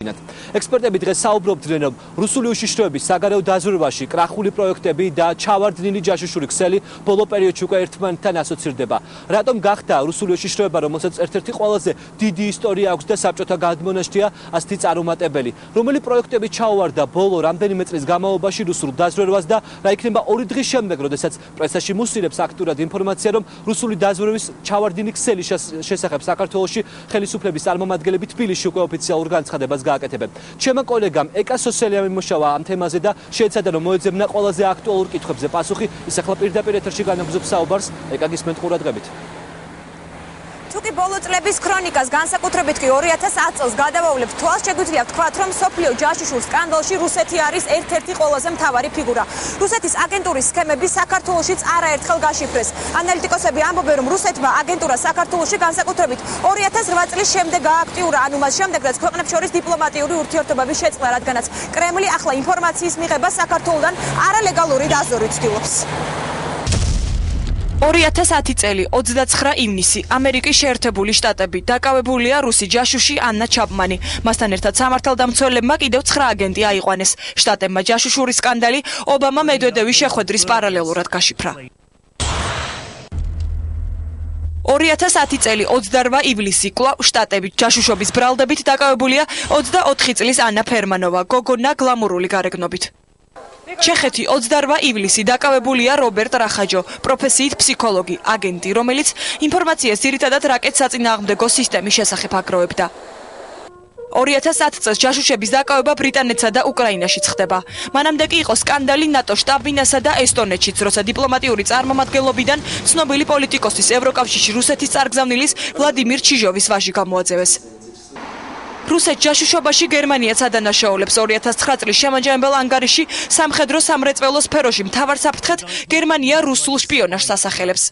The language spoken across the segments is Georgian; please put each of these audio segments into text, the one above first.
დაუდგინათ. ექსპერტები დღეს საუბრობდნენ, რომ რუსული უშიშროების საგარეო დაზვერვაში კრახული პროექტები და ჩავარდნილი ჯაშუშური ქსელი ბოლო პერიოდში უკვე ერთმანეთთან ასოცირდება. რატომ გახდა რუსული უშიშროება, რომელსაც ერთ-ერთი ყველაზე დიდი ისტორია აქვს და საბჭოთა გადმონაშთია ასეთი წარუმატებელი, რომელი პროექტები ჩაუვარდა ბოლო რამდენიმე წლის განმავლობაში რუსულ დაზვერვას და რა იქნება 2 დღის შემდეგ, როდესაც პრესაში მუსილებს აქტიურად ინფორმაცია, რომ რუსული დაზვერვის ჩავარდნილი ქსელის შესახებ საქართველოში ხელისუფლების წარმომადგენლები თბილისში უკვე ოფიციალურ განცხადებას გააკეთებენ. ჩემმა კოლეგამ ეკა სოსელია მიმოშავა ამ თემაზე და შეეცადა რომ მოეძებნა ყველაზე აქტუალურ კითხვებზე პასუხი. ის ახლა პირდაპირ ეთერში განაგზობს საუბარს. ეკა გისმენთ ყურადღებით. თუკი ბოლო წლების ქრონიკას განსაკუთრებით კი 2010 წელს გადავავლებთ, თვალს შეგვიძლია ვთქვათ, რომ სოფლიო ჯაშუშურ სკანდალში რუსეთი არის ერთ-ერთი ყველაზე მთავარი ფიგურა. რუსეთის აგენტურის სქემები საქართველოშიც არაერთხელ გაშიფრეს. ანალიტიკოსები ამბობენ, რომ რუსეთმა აგენტურა საქართველოში განსაკუთრებით 2008 წლის შემდეგ გააქტიურა, ანუ მას შემდეგ, რაც ქვეყნებს შორის დიპლომატიური ურთიერთობების შეწყდა, რადგანაც კრემლი ახლა ინფორმაციის მიღებას საქართველოდან არალეგალური დაზვერვით ცდილობს. 2010 წელი 29 ივნისი ამერიკის შეერთებული შტატები დაკავებულია რუსი ჯაშუში ანა ჩაპმანი. მასთან ერთად სამართალდამცველებმა კიდევ 9 აგენტი აიყვანეს. შტატებმა ჯაშუშური სკანდალი ობამა მედვედევის შეხვედრის პარალელურად გაშიფრა. 2010 წელი 28 ივლისი კვლავ შტატები ჯაშუშობის ბრალდებით დაკავებულია 24 წლის ანა ფერმანოვა, გოგონა გლამურული გარეგნობით. ჩეხეთი 28 ივლისი დაკავებულია რობერტ რახაჯო, პროფესიით ფსიქოლოგი, აგენტი, რომელიც ინფორმაციას ძირითადად რაკეტსაწინააღმდეგო სისტემის შესახებ აგროვებდა. 2010 წელს ჯაშუშების დაკავება ბრიტანეთსა და უკრაინაშიც ხდება. მანამდე კი იყო სკანდალი ნატო შტაბ-ბინასა და ესტონეთშიც, როცა დიპლომატიური წარმომადგენლობიდან ცნობილი პოლიტიკოსის ევროკავშირში რუსეთის წარგზავნილის ვლადიმირ ჩიჟოვის ვაჟი გამოაძევეს. რუსეთ ჯაშუშობაში გერმანიაც ადანაშაულებს 2009 წლის შემაჯამებელ ანგარიში სამხედრო სამრეწველო სფეროში მთავარ საფრთხედ გერმანია რუსულ შპიონაჟს ასახელებს.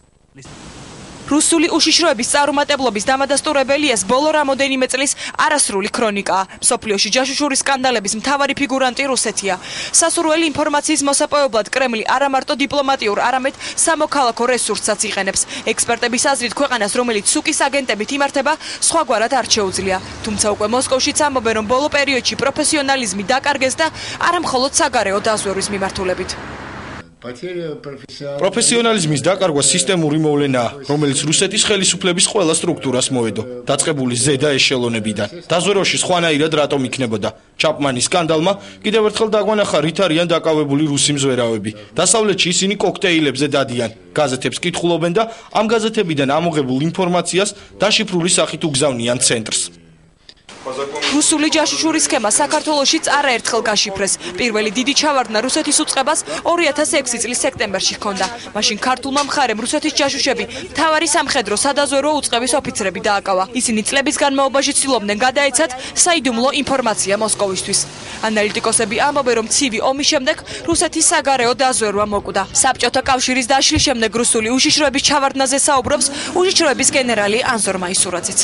რუსული უშიშროების წარუმატებლობის დამადასტურებელიას ბოლო რამოდენიმე წლის არასრული ქრონიკაა. მსოფლიოში ჯაშუშური სკანდალების მთავარი ფიგურანტი რუსეთია. სასურველი ინფორმაციის მოსაპოვებლად კრემლი არა მარტო დიპლომატიურ, არამედ სამოქალაქო რესურსსაც იყენებს. ექსპერტების აზრით, ქვეყანას, რომელიც სუკის აგენტებით იმართება, სხვაგვარად არ შეუძლია. თუმცა უკვე მოსკოვშიც ამბობენ, რომ ბოლო პერიოდში პროფესიონალიზმი დაკარგეს და არა მხოლოდ საგარეო დაზვერვის მიმართულებით. პროფესიონალიზმის დაკარგვა სისტემური მოვლენაა, რომელიც რუსეთის ხელისუფლების ყველა სტრუქტურას მოედო, დაწყებული ზედა ეშელონებიდან. დაზვერვაში სხვანაირად რატომ იქნებოდა? ჩაპმანის სკანდალმა კიდევ ერთხელ დაგვანახა, რით არიან დაკავებული რუსი მზვერავები. დასავლეთში ისინი კოქტეილებზე დადიან, გაზეთებს კითხულობენ და ამ გაზეთებიდან ამოღებულ ინფორმაციას დაშიფრული სახით უგზავნიან ცენტრს. რუსული ჯაშუშური სქემა საქართველოშიც არაერთხელ გაშიფრეს. პირველი დიდი ჩავარდნა რუსეთის უწყებას 2006 წლის სექტემბერში ჰქონდა. მაშინ ქართულმა მხარემ რუსეთის ჯაშუშები მთავარი სამხედრო სადაზვერვო უწყების ოფიცრები დააკავა. ისინი წლების განმავლობაში ცდილობდნენ გადაეცათ საიდუმლო ინფორმაცია მოსკოვისთვის. ანალიტიკოსები ამბობენ, რომ ცივი ომის შემდეგ რუსეთის საგარეო დაზვერვა მოკვდა. საბჭოთა კავშირის დაშლის შემდეგ რუსული უშიშროების ჩავარდნაზე საუბრობს უშიშროების გენერალი ანზორ მაისურაძეც.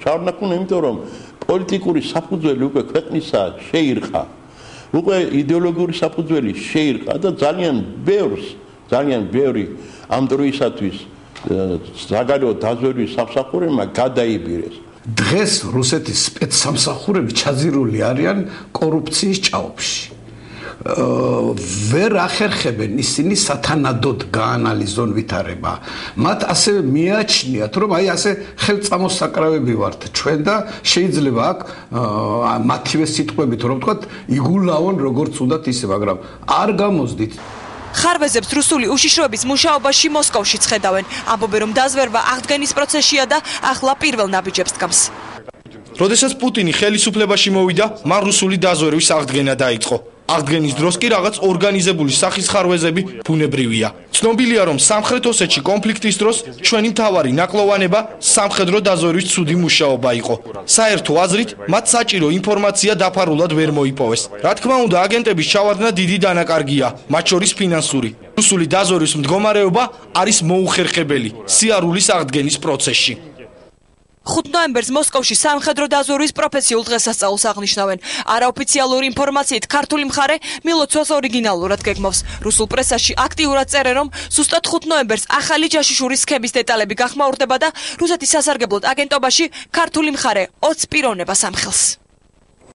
ჩავარდნა ქონა, იმიტომ რომ პოლიტიკური საფუძველი უკვე ქვეყნისა შეირყა. უკვე იდეოლოგიური საფუძველი შეირყა და ძალიან ბევრი ამ დროისათვის საგარეო დაზვერვის სამსახურებმა გადაიბირეს. დღეს რუსეთის სპეცსამსახურები ჩაძირული არიან კორუფციის ჭაობში. ვერ ახერხებენ ისინი სათანადოდ გაანალიზონ ვითარება. მათ ასევე მიაჩნიათ, რომ აი ასე ხელწამოსაკრავები ვართ ჩვენ და შეიძლება აქ მათივე სიტყვებით რომ ვთქვათ, იგულავონ როგორც უნდათ ისე, მაგრამ არ გამოსდით. ხარვეზებს რუსული უშიშროების მუშაობაში მოსკოვშიც ხედავენ. ამბობენ, რომ დაზვერვა აღდგენის პროცესია და ახლა პირველ ნაბიჯებს დგამს. როდესაც პუტინი ხელისუფლებაში მოვიდა, მან რუსული დაზვერვის აღდგენა დაიწყო. აღდგენის დროს კი რაღაც ორგანიზებული სახის ხარვეზები ბუნებრივია. ცნობილია, რომ სამხრეთ ოსეთში კონფლიქტის დროს ჩვენი მთავარი ნაკლოვანება სამხედრო დაზვერვის ცუდი მუშაობა იყო. საერთო აზრით, მათ საჭირო ინფორმაცია დაფარულად ვერ მოიპოვეს. რა თქმა უნდა, აგენტების ჩავარდნა დიდი დანაკარგია, მათ შორის ფინანსური. რუსული დაზვერვის მდგომარეობა არის მოუხერხებელი სიარულის აღდგენის პროცესში. 5 ნოემბერს მოსკოვში სამხედრო დაზვერვის პროფესიულ დღესასწაულს აღნიშნავენ. არაოფიციალური ინფორმაციით ქართული მხარე მილოცვას ორიგინალურად გეგმავს. რუსულ პრესაში აქტიურად წერენ, რომ ზუსტად 5 ნოემბერს ახალი ჯაშუშური სქემის დეტალები გახმაურდება და რუსეთის სასარგებლოდ აგენტობაში ქართული მხარე 20 პიროვნებას ამხელს.